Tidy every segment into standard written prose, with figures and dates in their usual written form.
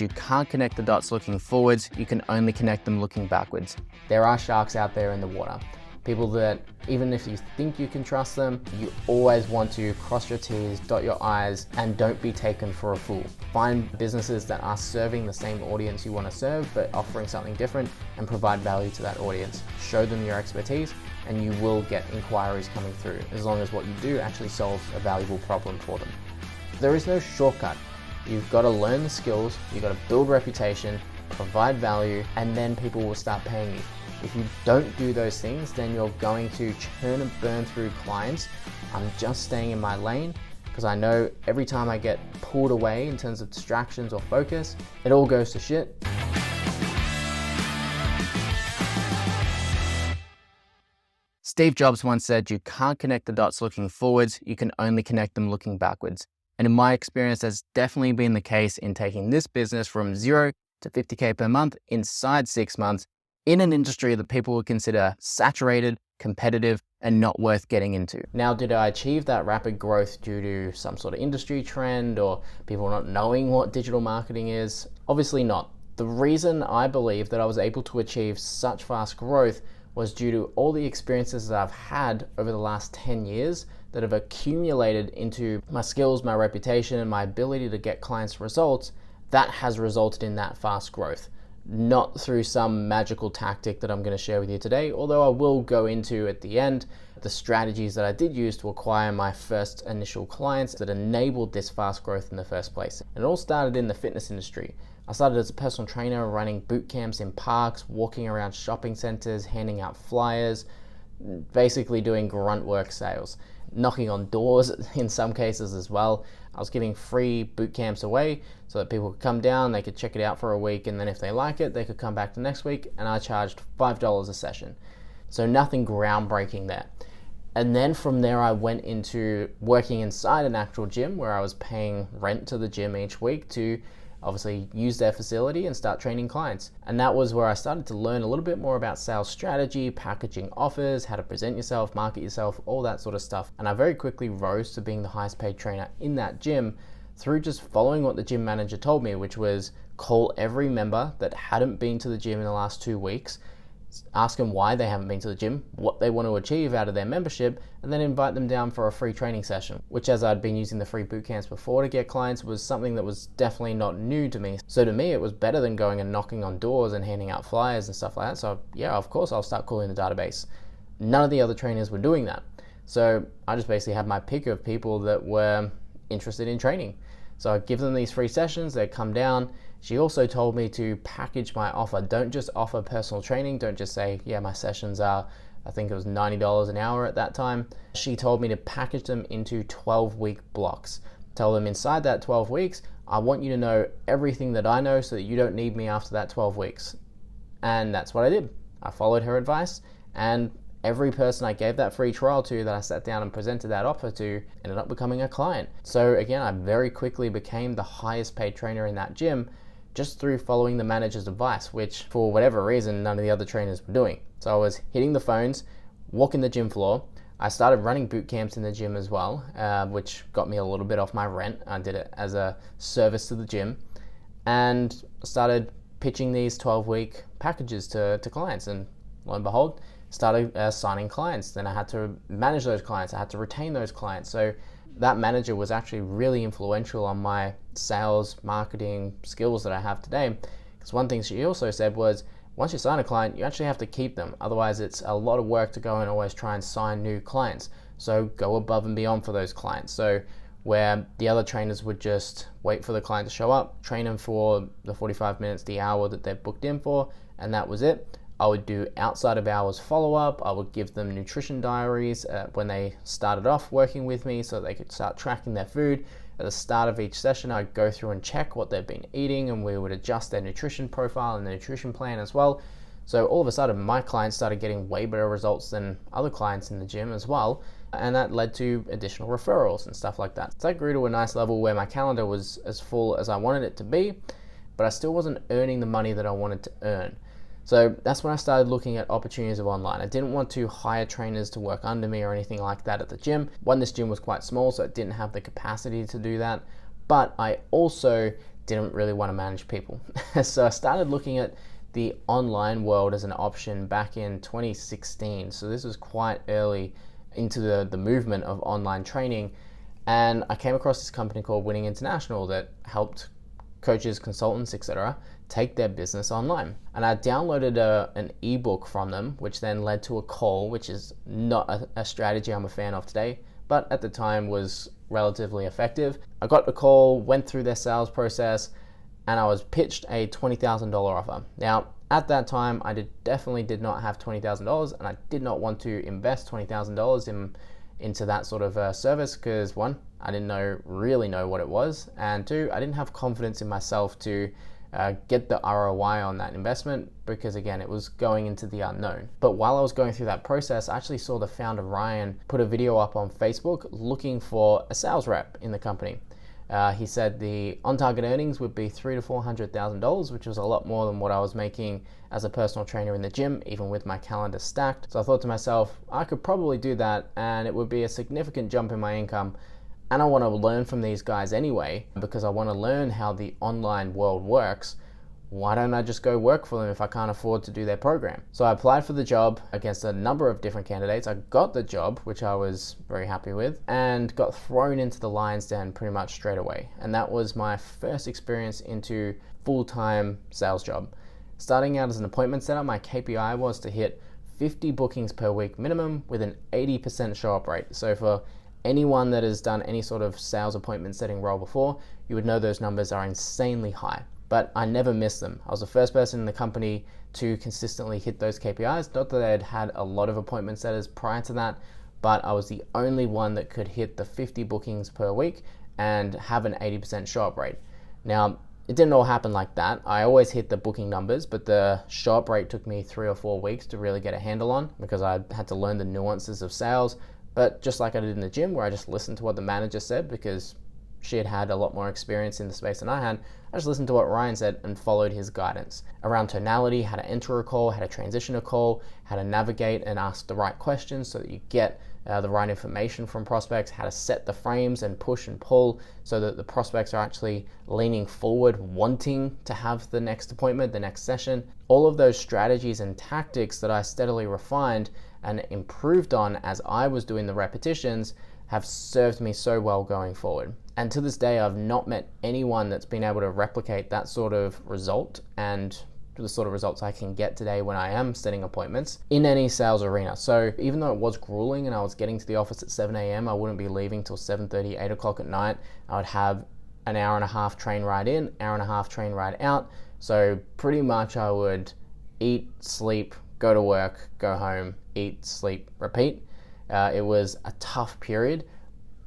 you can't connect the dots looking forwards, you can only connect them looking backwards. There are sharks out there in the water. People that, even if you think you can trust them, you always want to cross your T's, dot your I's, and don't be taken for a fool. Find businesses that are serving the same audience you want to serve, but offering something different, and provide value to that audience. Show them your expertise, and you will get inquiries coming through, as long as what you do actually solves a valuable problem for them. There is no shortcut. You've got to learn the skills, you've got to build reputation, provide value, and then people will start paying you. If you don't do those things, then you're going to churn and burn through clients. I'm just staying in my lane because I know every time I get pulled away in terms of distractions or focus, it all goes to shit. Steve Jobs once said, you can't connect the dots looking forwards, you can only connect them looking backwards. And in my experience, that's definitely been the case in taking this business from 0 to 50K per month inside 6 months in an industry that people would consider saturated, competitive, and not worth getting into. Now, did I achieve that rapid growth due to some sort of industry trend or people not knowing what digital marketing is? Obviously not. The reason I believe that I was able to achieve such fast growth was due to all the experiences that I've had over the last 10 years that have accumulated into my skills, my reputation, and my ability to get clients results. That has resulted in that fast growth. Not through some magical tactic that I'm going to share with you today, although I will go into at the end the strategies that I did use to acquire my first initial clients that enabled this fast growth in the first place. And it all started in the fitness industry. I started as a personal trainer, running boot camps in parks, walking around shopping centers, handing out flyers, basically doing grunt work sales, knocking on doors in some cases as well. I was giving free boot camps away so that people could come down, they could check it out for a week, and then if they like it, they could come back the next week, and I charged $5 a session. So nothing groundbreaking there. And then from there, I went into working inside an actual gym where I was paying rent to the gym each week to obviously use their facility and start training clients. And that was where I started to learn a little bit more about sales strategy, packaging offers, how to present yourself, market yourself, all that sort of stuff. And I very quickly rose to being the highest paid trainer in that gym through just following what the gym manager told me, which was call every member that hadn't been to the gym in the last 2 weeks, ask them why they haven't been to the gym, what they want to achieve out of their membership, and then invite them down for a free training session, which, as I'd been using the free boot camps before to get clients, was something that was definitely not new to me. So to me, it was better than going and knocking on doors and handing out flyers and stuff like that. So yeah, of course, I'll start calling the database. None of the other trainers were doing that. So I just basically had my pick of people that were interested in training. So I'd give them these free sessions, they'd come down. She also told me to package my offer. Don't just offer personal training. Don't just say, yeah, my sessions are, I think it was $90 an hour at that time. She told me to package them into 12-week blocks. Tell them inside that 12 weeks, I want you to know everything that I know so that you don't need me after that 12 weeks. And that's what I did. I followed her advice, and every person I gave that free trial to, that I sat down and presented that offer to, ended up becoming a client. So again, I very quickly became the highest paid trainer in that gym just through following the manager's advice, which for whatever reason, none of the other trainers were doing. So I was hitting the phones, walking the gym floor. I started running boot camps in the gym as well, which got me a little bit off my rent. I did it as a service to the gym and started pitching these 12-week packages to clients. And lo and behold, started signing clients. Then I had to manage those clients. I had to retain those clients. So that manager was actually really influential on my sales, marketing skills that I have today. Because one thing she also said was, once you sign a client, you actually have to keep them. Otherwise, it's a lot of work to go and always try and sign new clients. So go above and beyond for those clients. So where the other trainers would just wait for the client to show up, train them for the 45 minutes, the hour that they're booked in for, and that was it. I would do outside of hours follow-up. I would give them nutrition diaries when they started off working with me so they could start tracking their food. At the start of each session, I'd go through and check what they've been eating, and we would adjust their nutrition profile and their nutrition plan as well. So all of a sudden, my clients started getting way better results than other clients in the gym as well. And that led to additional referrals and stuff like that. So that grew to a nice level where my calendar was as full as I wanted it to be, but I still wasn't earning the money that I wanted to earn. So that's when I started looking at opportunities of online. I didn't want to hire trainers to work under me or anything like that at the gym. One, this gym was quite small, so it didn't have the capacity to do that. But I also didn't really want to manage people. So I started looking at the online world as an option back in 2016. So this was quite early into the movement of online training. And I came across this company called Winning International that helped coaches, consultants, etc. take their business online. And I downloaded an ebook from them, which then led to a call, which is not a strategy I'm a fan of today, but at the time was relatively effective. I got the call, went through their sales process, and I was pitched a $20,000 offer. Now, at that time, I definitely did not have $20,000, and I did not want to invest $20,000 into that sort of service because, one, I didn't really know what it was, and two, I didn't have confidence in myself to get the ROI on that investment because, again, it was going into the unknown. But while I was going through that process, I actually saw the founder, Ryan, put a video up on Facebook looking for a sales rep in the company. He said the on-target earnings would be $300,000 to $400,000, which was a lot more than what I was making as a personal trainer in the gym, even with my calendar stacked. So I thought to myself, I could probably do that, and it would be a significant jump in my income. And I want to learn from these guys anyway, because I want to learn how the online world works. Why don't I just go work for them if I can't afford to do their program? So I applied for the job against a number of different candidates. I got the job, which I was very happy with, and got thrown into the lion's den pretty much straight away. And that was my first experience into full-time sales job. Starting out as an appointment setter, my KPI was to hit 50 bookings per week minimum with an 80% show-up rate. So for anyone that has done any sort of sales appointment setting role before, you would know those numbers are insanely high. But I never missed them. I was the first person in the company to consistently hit those KPIs. Not that I had had a lot of appointment setters prior to that, but I was the only one that could hit the 50 bookings per week and have an 80% show-up rate. Now, it didn't all happen like that. I always hit the booking numbers, but the show-up rate took me 3 or 4 weeks to really get a handle on because I had to learn the nuances of sales. But just like I did in the gym, where I just listened to what the manager said because she had had a lot more experience in the space than I had, I just listened to what Ryan said and followed his guidance around tonality, how to enter a call, how to transition a call, how to navigate and ask the right questions so that you get the right information from prospects, how to set the frames and push and pull so that the prospects are actually leaning forward, wanting to have the next appointment, the next session. All of those strategies and tactics that I steadily refined and improved on as I was doing the repetitions have served me so well going forward. And to this day, I've not met anyone that's been able to replicate that sort of result and the sort of results I can get today when I am setting appointments in any sales arena. So even though it was grueling and I was getting to the office at 7 a.m., I wouldn't be leaving till 7:30, 8 o'clock at night. I would have an hour and a half train ride in, hour and a half train ride out. So pretty much I would eat, sleep, go to work, go home, eat, sleep, repeat. It was a tough period,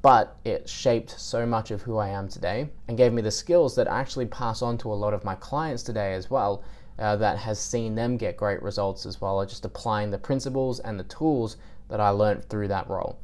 but it shaped so much of who I am today and gave me the skills that I actually pass on to a lot of my clients today as well, that has seen them get great results as well, just applying the principles and the tools that I learned through that role.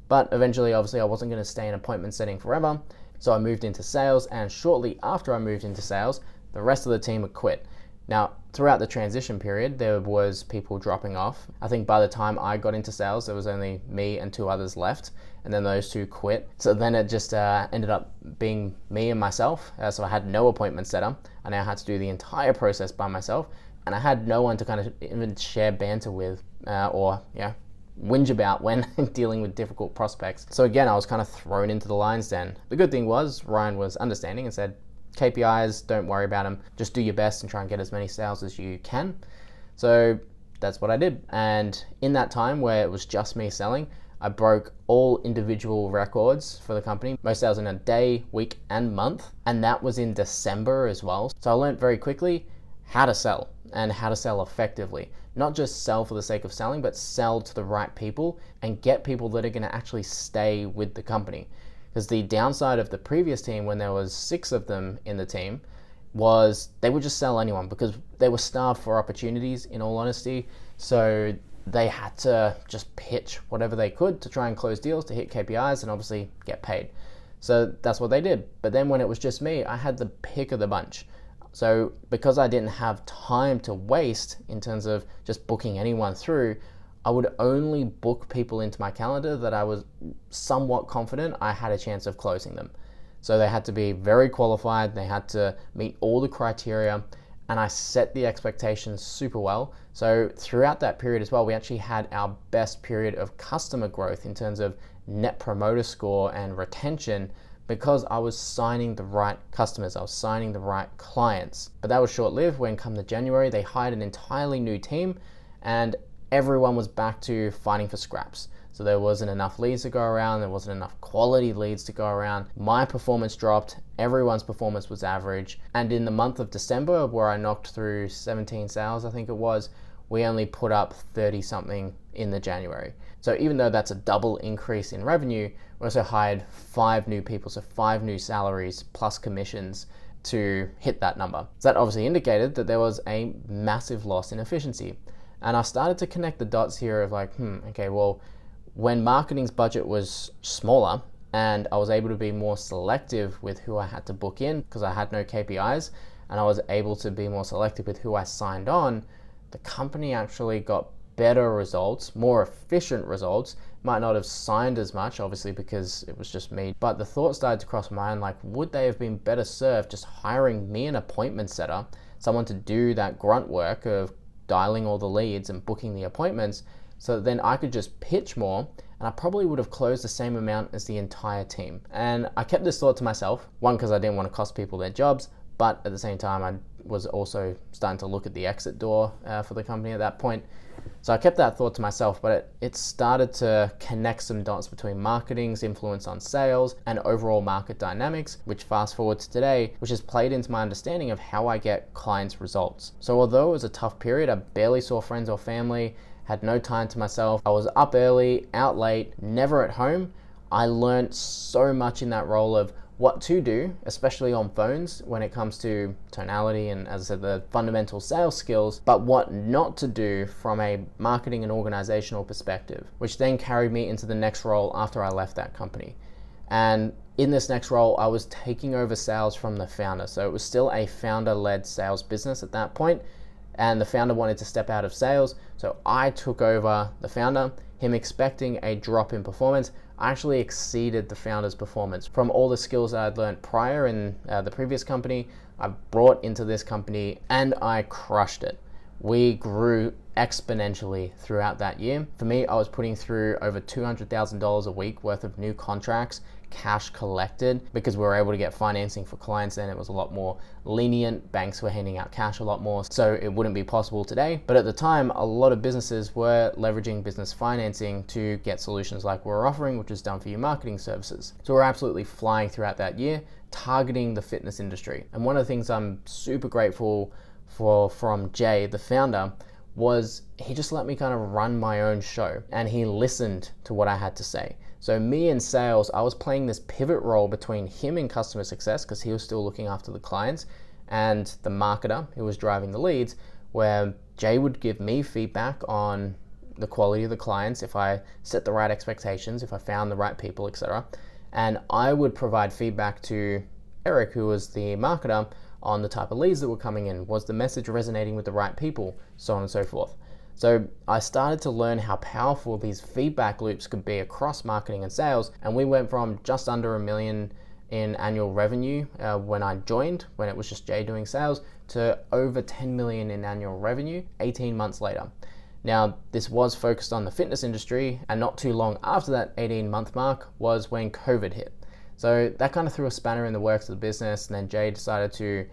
But eventually, obviously, I wasn't going to stay in appointment setting forever, so I moved into sales, and shortly after I moved into sales, the rest of the team had quit. Now, throughout the transition period, there was people dropping off. I think by the time I got into sales, there was only me and 2 others left, and then those 2 quit. So then it just ended up being me and myself. So I had no appointment setter. I now had to do the entire process by myself, and I had no one to kind of even share banter with or whinge about when dealing with difficult prospects. So again, I was kind of thrown into the lion's den. The good thing was Ryan was understanding and said, KPIs, don't worry about them. Just do your best and try and get as many sales as you can. So that's what I did. And in that time where it was just me selling, I broke all individual records for the company, most sales in a day, week, and month. And that was in December as well. So I learned very quickly how to sell and how to sell effectively. Not just sell for the sake of selling, but sell to the right people and get people that are going to actually stay with the company. Because the downside of the previous team, when there was 6 of them in the team, was they would just sell anyone because they were starved for opportunities, in all honesty. So they had to just pitch whatever they could to try and close deals, to hit KPIs and obviously get paid. So that's what they did. But then when it was just me, I had the pick of the bunch. So because I didn't have time to waste in terms of just booking anyone through, I would only book people into my calendar that I was somewhat confident I had a chance of closing them. So they had to be very qualified, they had to meet all the criteria, and I set the expectations super well. So throughout that period as well, we actually had our best period of customer growth in terms of net promoter score and retention, because I was signing the right customers, I was signing the right clients. But that was short-lived. When come the January, they hired an entirely new team and everyone was back to fighting for scraps. So there wasn't enough leads to go around, there wasn't enough quality leads to go around. My performance dropped, everyone's performance was average. And in the month of December, where I knocked through 17 sales, I think it was, we only put up 30 something in the January. So even though that's a double increase in revenue, we also hired 5 new people, so 5 new salaries plus commissions to hit that number. So that obviously indicated that there was a massive loss in efficiency. And I started to connect the dots here of like, okay, well, when marketing's budget was smaller and I was able to be more selective with who I had to book in because I had no KPIs, and I was able to be more selective with who I signed on, the company actually got better results, more efficient results. Might not have signed as much, obviously, because it was just me. But the thought started to cross my mind, like, would they have been better served just hiring me an appointment setter, someone to do that grunt work of dialing all the leads and booking the appointments, so then I could just pitch more and I probably would have closed the same amount as the entire team. And I kept this thought to myself, one, because I didn't want to cost people their jobs, but at the same time, I was also starting to look at the exit door for the company at that point. So I kept that thought to myself, but it started to connect some dots between marketing's influence on sales and overall market dynamics, which fast forward to today, which has played into my understanding of how I get clients' results. So although it was a tough period, I barely saw friends or family, had no time to myself. I was up early, out late, never at home. I learned so much in that role of what to do, especially on phones when it comes to tonality and, as I said, the fundamental sales skills, but what not to do from a marketing and organizational perspective, which then carried me into the next role after I left that company. And in this next role, I was taking over sales from the founder. So it was still a founder-led sales business at that point, and the founder wanted to step out of sales. So I took over the founder, him expecting a drop in performance. I actually exceeded the founder's performance. From all the skills that I'd learned prior in the previous company, I brought into this company and I crushed it. We grew exponentially throughout that year. For me, I was putting through over $200,000 a week worth of new contracts, cash collected, because we were able to get financing for clients then. It was a lot more lenient. Banks were handing out cash a lot more, so it wouldn't be possible today. But at the time, a lot of businesses were leveraging business financing to get solutions like we're offering, which is done for you marketing services. So we're absolutely flying throughout that year, targeting the fitness industry. And one of the things I'm super grateful for from Jay, the founder, was he just let me kind of run my own show and he listened to what I had to say. So me in sales, I was playing this pivot role between him in customer success, because he was still looking after the clients, and the marketer who was driving the leads, where Jay would give me feedback on the quality of the clients, if I set the right expectations, if I found the right people, etc. And I would provide feedback to Eric, who was the marketer, on the type of leads that were coming in. Was the message resonating with the right people? So on and so forth. So I started to learn how powerful these feedback loops could be across marketing and sales. And we went from just under $1 million in annual revenue when I joined, when it was just Jay doing sales, to over 10 million in annual revenue 18 months later. Now, this was focused on the fitness industry, and not too long after that 18-month mark was when COVID hit. So that kind of threw a spanner in the works of the business, and then Jay decided to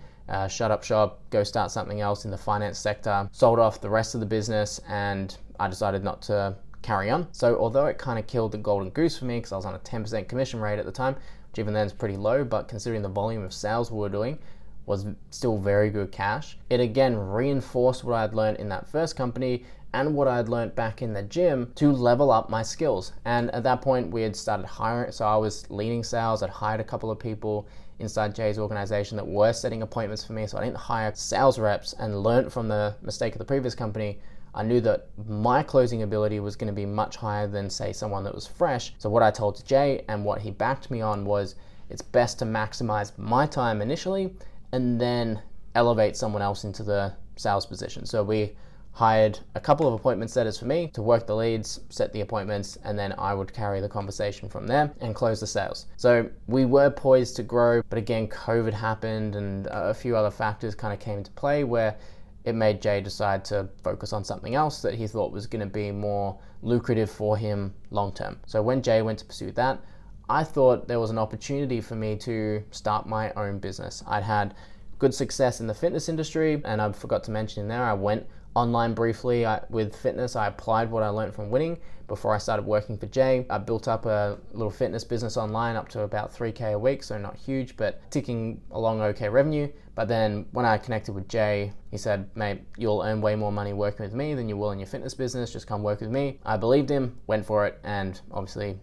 shut up shop, go start something else in the finance sector, sold off the rest of the business, and I decided not to carry on. So although it kind of killed the golden goose for me, because I was on a 10% commission rate at the time, which even then is pretty low, but considering the volume of sales we were doing, was still very good cash. It again reinforced what I had learned in that first company and what I had learned back in the gym to level up my skills. And at that point, we had started hiring. So I was leading sales. I'd hired a couple of people inside Jay's organization that were setting appointments for me. So I didn't hire sales reps, and learned from the mistake of the previous company. I knew that my closing ability was going to be much higher than, say, someone that was fresh. So what I told to Jay, and what he backed me on, was it's best to maximize my time initially and then elevate someone else into the sales position. So we hired a couple of appointment setters for me to work the leads, set the appointments, and then I would carry the conversation from there and close the sales. So we were poised to grow, but again, COVID happened and a few other factors kind of came into play where it made Jay decide to focus on something else that he thought was going to be more lucrative for him long term. So when Jay went to pursue that, I thought there was an opportunity for me to start my own business. I'd had good success in the fitness industry, and I forgot to mention in there, I went online briefly with fitness. I applied what I learned from winning before I started working for Jay. I built up a little fitness business online up to about 3K a week, so not huge, but ticking along okay revenue. But then when I connected with Jay, he said, mate, you'll earn way more money working with me than you will in your fitness business. Just come work with me. I believed him, went for it, and obviously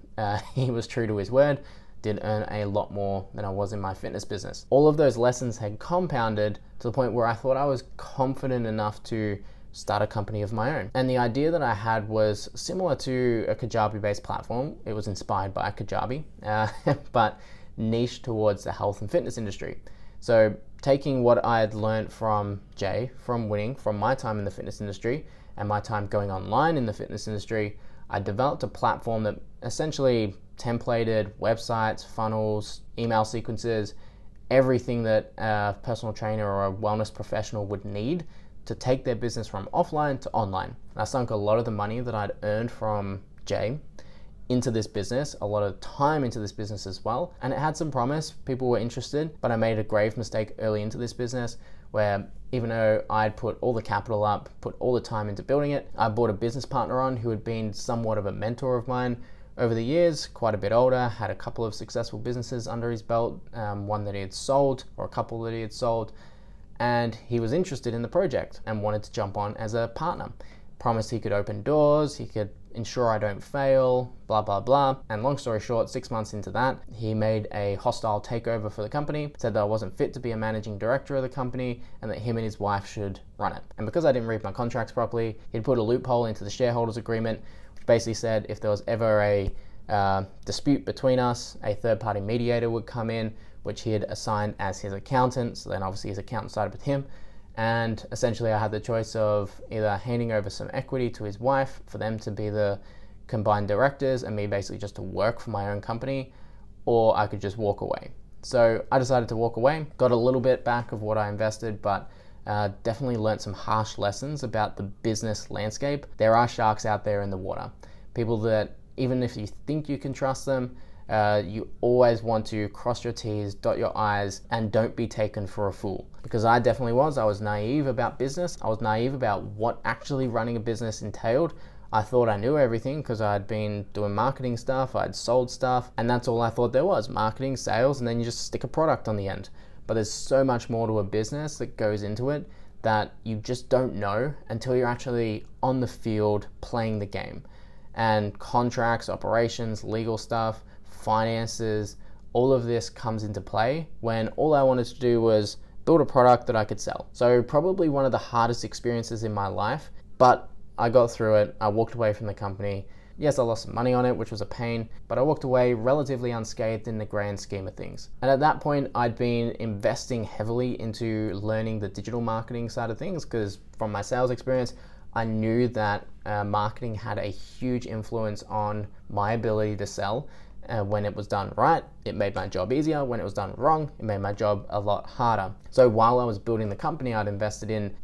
he was true to his word. Did earn a lot more than I was in my fitness business. All of those lessons had compounded to the point where I thought I was confident enough to start a company of my own. And the idea that I had was similar to a Kajabi-based platform. It was inspired by Kajabi, but niche towards the health and fitness industry. So taking what I had learned from Jay, from winning, from my time in the fitness industry and my time going online in the fitness industry, I developed a platform that essentially templated websites, funnels, email sequences, everything that a personal trainer or a wellness professional would need to take their business from offline to online. And I sunk a lot of the money that I'd earned from Jay into this business, a lot of time into this business as well. And it had some promise, people were interested, but I made a grave mistake early into this business where even though I'd put all the capital up, put all the time into building it, I brought a business partner on who had been somewhat of a mentor of mine over the years, quite a bit older, had a couple of successful businesses under his belt, one that he had sold or a couple that he had sold. And he was interested in the project and wanted to jump on as a partner. Promised he could open doors, he could ensure I don't fail, blah, blah, blah. And long story short, 6 months into that, he made a hostile takeover for the company, said that I wasn't fit to be a managing director of the company and that him and his wife should run it. And because I didn't read my contracts properly, he'd put a loophole into the shareholders agreement, which basically said if there was ever a dispute between us, a third-party mediator would come in, which he had assigned as his accountant. So then obviously his accountant sided with him. And essentially I had the choice of either handing over some equity to his wife for them to be the combined directors and me basically just to work for my own company, or I could just walk away. So I decided to walk away, got a little bit back of what I invested, but definitely learned some harsh lessons about the business landscape. There are sharks out there in the water. People that even if you think you can trust them, you always want to cross your T's, dot your I's, and don't be taken for a fool. Because I definitely was. I was naive about business. I was naive about what actually running a business entailed. I thought I knew everything because I'd been doing marketing stuff, I'd sold stuff, and that's all I thought there was, marketing, sales, and then you just stick a product on the end. But there's so much more to a business that goes into it that you just don't know until you're actually on the field playing the game. And contracts, operations, legal stuff, finances, all of this comes into play when all I wanted to do was build a product that I could sell. So probably one of the hardest experiences in my life, but I got through it. I walked away from the company. Yes, I lost some money on it, which was a pain, but I walked away relatively unscathed in the grand scheme of things. And at that point, I'd been investing heavily into learning the digital marketing side of things because from my sales experience, I knew that marketing had a huge influence on my ability to sell. When it was done right, it made my job easier. When it was done wrong, it made my job a lot harder. So while I was building the company, I'd invested in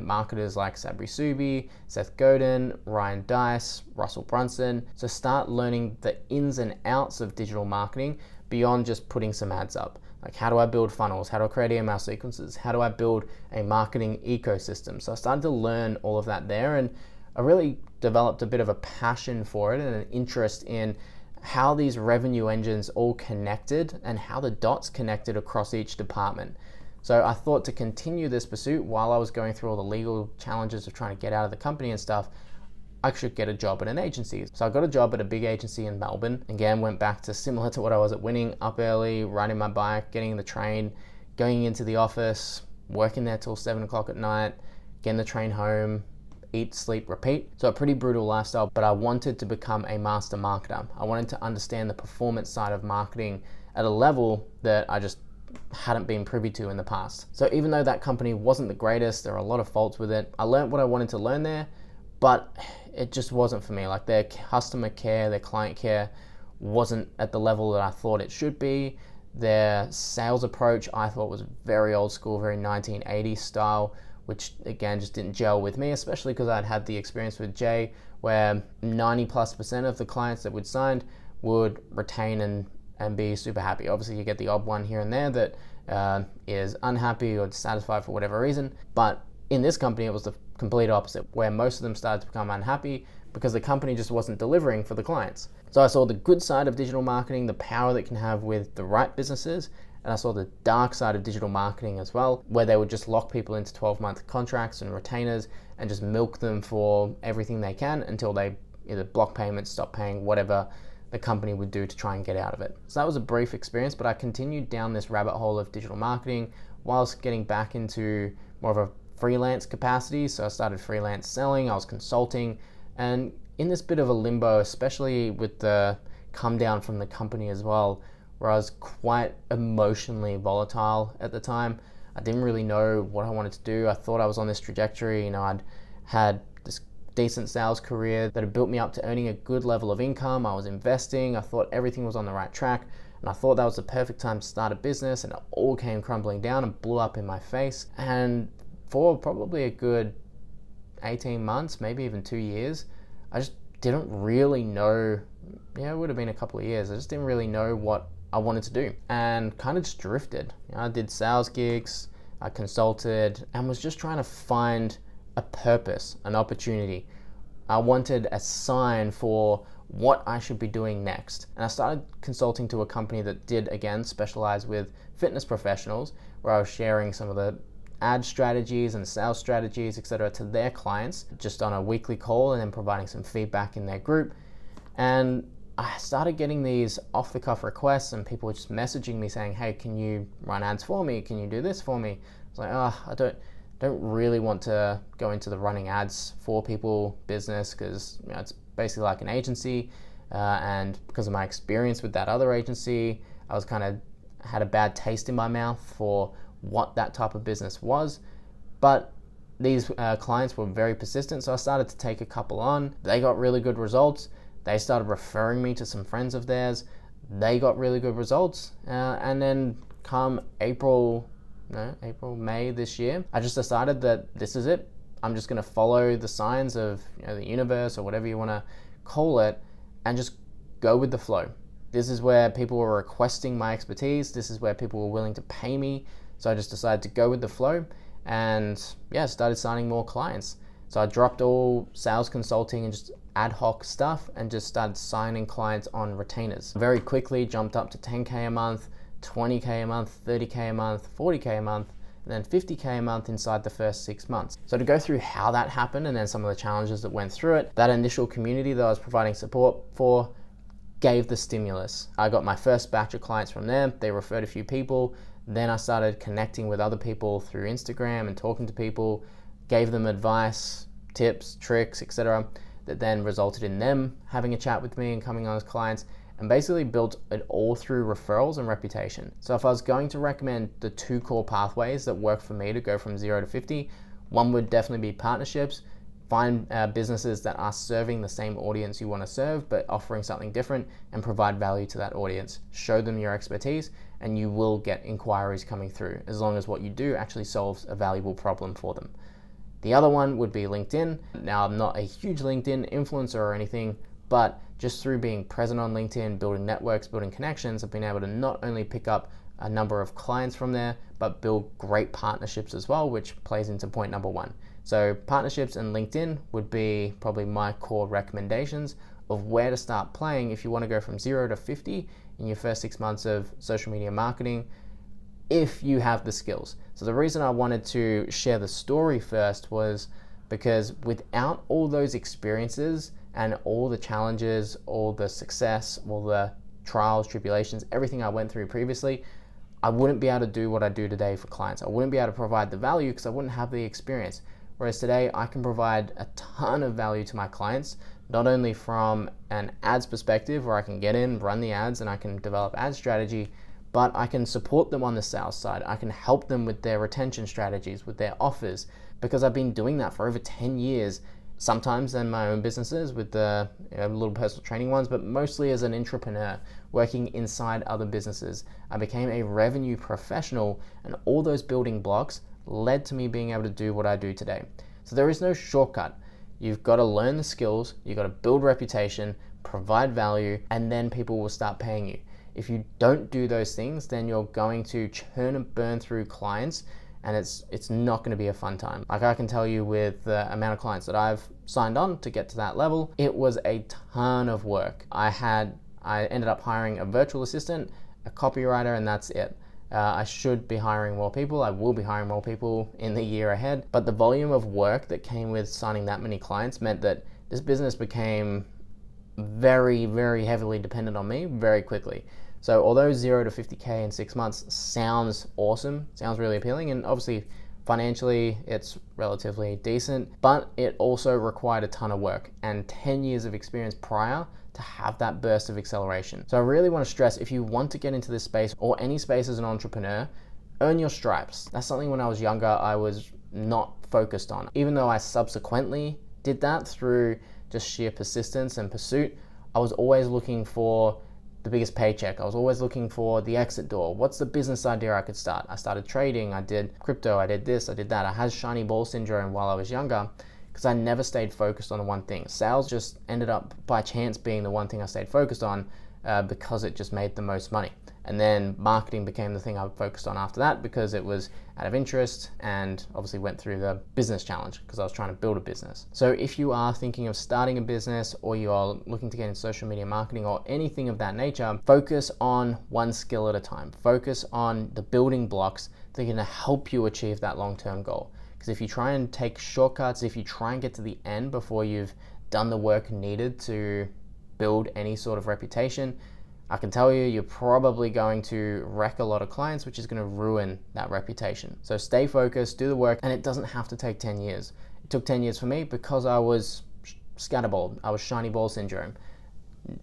marketers like Sabri Subi, Seth Godin, Ryan Dice, Russell Brunson. So start learning the ins and outs of digital marketing beyond just putting some ads up. Like how do I build funnels? How do I create email sequences? How do I build a marketing ecosystem? So I started to learn all of that there, and I really developed a bit of a passion for it and an interest in how these revenue engines all connected and how the dots connected across each department. So I thought to continue this pursuit while I was going through all the legal challenges of trying to get out of the company and stuff, I should get a job at an agency. So I got a job at a big agency in Melbourne. Again, went back to similar to what I was at Winning, up early, riding my bike, getting the train, going into the office, working there till 7 o'clock at night, getting the train home, eat, sleep, repeat. So a pretty brutal lifestyle, but I wanted to become a master marketer. I wanted to understand the performance side of marketing at a level that I just hadn't been privy to in the past. So even though that company wasn't the greatest, there were a lot of faults with it, I learned what I wanted to learn there, but it just wasn't for me. Like their customer care, their client care wasn't at the level that I thought it should be. Their sales approach I thought was very old school, very 1980s style, which again just didn't gel with me, especially because I'd had the experience with Jay where 90+% of the clients that we'd signed would retain and be super happy. Obviously you get the odd one here and there that is unhappy or dissatisfied for whatever reason, but in this company it was the complete opposite, where most of them started to become unhappy because the company just wasn't delivering for the clients. So I saw the good side of digital marketing, the power that it can have with the right businesses, and I saw the dark side of digital marketing as well, where they would just lock people into 12-month contracts and retainers and just milk them for everything they can until they either block payments, stop paying, whatever the company would do to try and get out of it. So that was a brief experience, but I continued down this rabbit hole of digital marketing whilst getting back into more of a freelance capacity. So I started freelance selling, I was consulting, and in this bit of a limbo, especially with the come down from the company as well, where I was quite emotionally volatile at the time. I didn't really know what I wanted to do. I thought I was on this trajectory. I'd had this decent sales career that had built me up to earning a good level of income. I was investing. I thought everything was on the right track. And I thought that was the perfect time to start a business, and it all came crumbling down and blew up in my face. And for probably a good 18 months, maybe even 2 years, I just didn't really know, it would have been a couple of years. I just didn't really know what I wanted to do and kind of just drifted. I did sales gigs, I consulted, and was just trying to find a purpose, an opportunity. I wanted a sign for what I should be doing next. And I started consulting to a company that did, again, specialize with fitness professionals, where I was sharing some of the ad strategies and sales strategies, etc., to their clients just on a weekly call, and then providing some feedback in their group. And I started getting these off-the-cuff requests, and people were just messaging me saying, hey, can you run ads for me? Can you do this for me? I was like, I don't really want to go into the running ads for people business, because it's basically like an agency, and because of my experience with that other agency, I was kind of had a bad taste in my mouth for what that type of business was. But these clients were very persistent, so I started to take a couple on. They got really good results. They started referring me to some friends of theirs. They got really good results. And then come May this year, I just decided that this is it. I'm just going to follow the signs of the universe, or whatever you want to call it, and just go with the flow. This is where people were requesting my expertise. This is where people were willing to pay me. So I just decided to go with the flow, and started signing more clients. So I dropped all sales consulting and just ad hoc stuff and just started signing clients on retainers. Very quickly jumped up to 10K a month, 20K a month, 30K a month, 40K a month, and then 50K a month inside the first 6 months. So to go through how that happened and then some of the challenges that went through it, that initial community that I was providing support for gave the stimulus. I got my first batch of clients from there. They referred a few people. Then I started connecting with other people through Instagram and talking to people, gave them advice, tips, tricks, etc., that then resulted in them having a chat with me and coming on as clients, and basically built it all through referrals and reputation. So if I was going to recommend the 2 core pathways that work for me to go from 0 to 50, one would definitely be partnerships. Find businesses that are serving the same audience you want to serve, but offering something different, and provide value to that audience. Show them your expertise, and you will get inquiries coming through, as long as what you do actually solves a valuable problem for them. The other one would be LinkedIn. Now, I'm not a huge LinkedIn influencer or anything, but just through being present on LinkedIn, building networks, building connections, I've been able to not only pick up a number of clients from there, but build great partnerships as well, which plays into point number 1. So partnerships and LinkedIn would be probably my core recommendations of where to start playing if you want to go from 0 to 50 in your first 6 months of social media marketing, if you have the skills. So the reason I wanted to share the story first was because without all those experiences and all the challenges, all the success, all the trials, tribulations, everything I went through previously, I wouldn't be able to do what I do today for clients. I wouldn't be able to provide the value because I wouldn't have the experience. Whereas today I can provide a ton of value to my clients, not only from an ads perspective where I can get in, run the ads, and I can develop ad strategy, but I can support them on the sales side. I can help them with their retention strategies, with their offers, because I've been doing that for over 10 years, sometimes in my own businesses with the little personal training ones, but mostly as an entrepreneur working inside other businesses. I became a revenue professional, and all those building blocks led to me being able to do what I do today. So there is no shortcut. You've got to learn the skills, you've got to build reputation, provide value, and then people will start paying you. If you don't do those things, then you're going to churn and burn through clients, and it's not going to be a fun time. Like I can tell you, with the amount of clients that I've signed on to get to that level, it was a ton of work. I ended up hiring a virtual assistant, a copywriter, and that's it. I should be hiring more people. I will be hiring more people in the year ahead. But the volume of work that came with signing that many clients meant that this business became very, very heavily dependent on me very quickly. So although 0 to 50K in 6 months sounds awesome, sounds really appealing, and obviously financially it's relatively decent, but it also required a ton of work and 10 years of experience prior to have that burst of acceleration. So I really want to stress, if you want to get into this space or any space as an entrepreneur, earn your stripes. That's something when I was younger I was not focused on. Even though I subsequently did that through just sheer persistence and pursuit, I was always looking for the biggest paycheck. I was always looking for the exit door. What's the business idea I could start? I started trading, I did crypto, I did this, I did that. I had shiny ball syndrome while I was younger because I never stayed focused on the one thing. Sales just ended up by chance being the one thing I stayed focused on because it just made the most money. And then marketing became the thing I focused on after that because it was out of interest, and obviously went through the business challenge because I was trying to build a business. So if you are thinking of starting a business, or you are looking to get into social media marketing or anything of that nature, focus on one skill at a time. Focus on the building blocks that are going to help you achieve that long-term goal. Because if you try and take shortcuts, if you try and get to the end before you've done the work needed to build any sort of reputation, I can tell you, you're probably going to wreck a lot of clients, which is going to ruin that reputation. So stay focused, do the work, and it doesn't have to take 10 years. It took 10 years for me because I was scatterballed. I was shiny ball syndrome.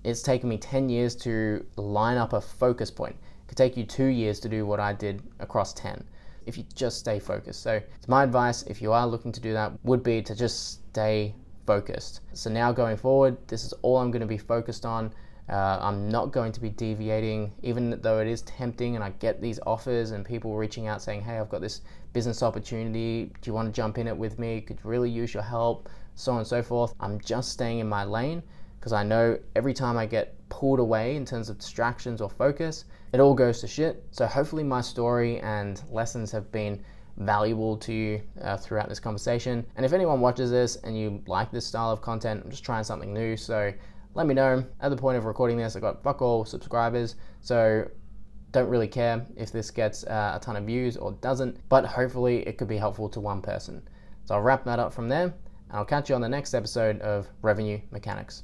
It's taken me 10 years to line up a focus point. It could take you 2 years to do what I did across 10 if you just stay focused. So it's my advice, if you are looking to do that, would be to just stay focused. So now going forward, this is all I'm going to be focused on. I'm not going to be deviating, even though it is tempting and I get these offers and people reaching out saying, hey, I've got this business opportunity, do you want to jump in it with me, could really use your help, so on and so forth. I'm just staying in my lane because I know every time I get pulled away in terms of distractions or focus, it all goes to shit. So hopefully my story and lessons have been valuable to you throughout this conversation. And if anyone watches this and you like this style of content, I'm just trying something new, so let me know. At the point of recording this, I got fuck all subscribers, so don't really care if this gets a ton of views or doesn't, but hopefully it could be helpful to one person. So I'll wrap that up from there, and I'll catch you on the next episode of Revenue Mechanics.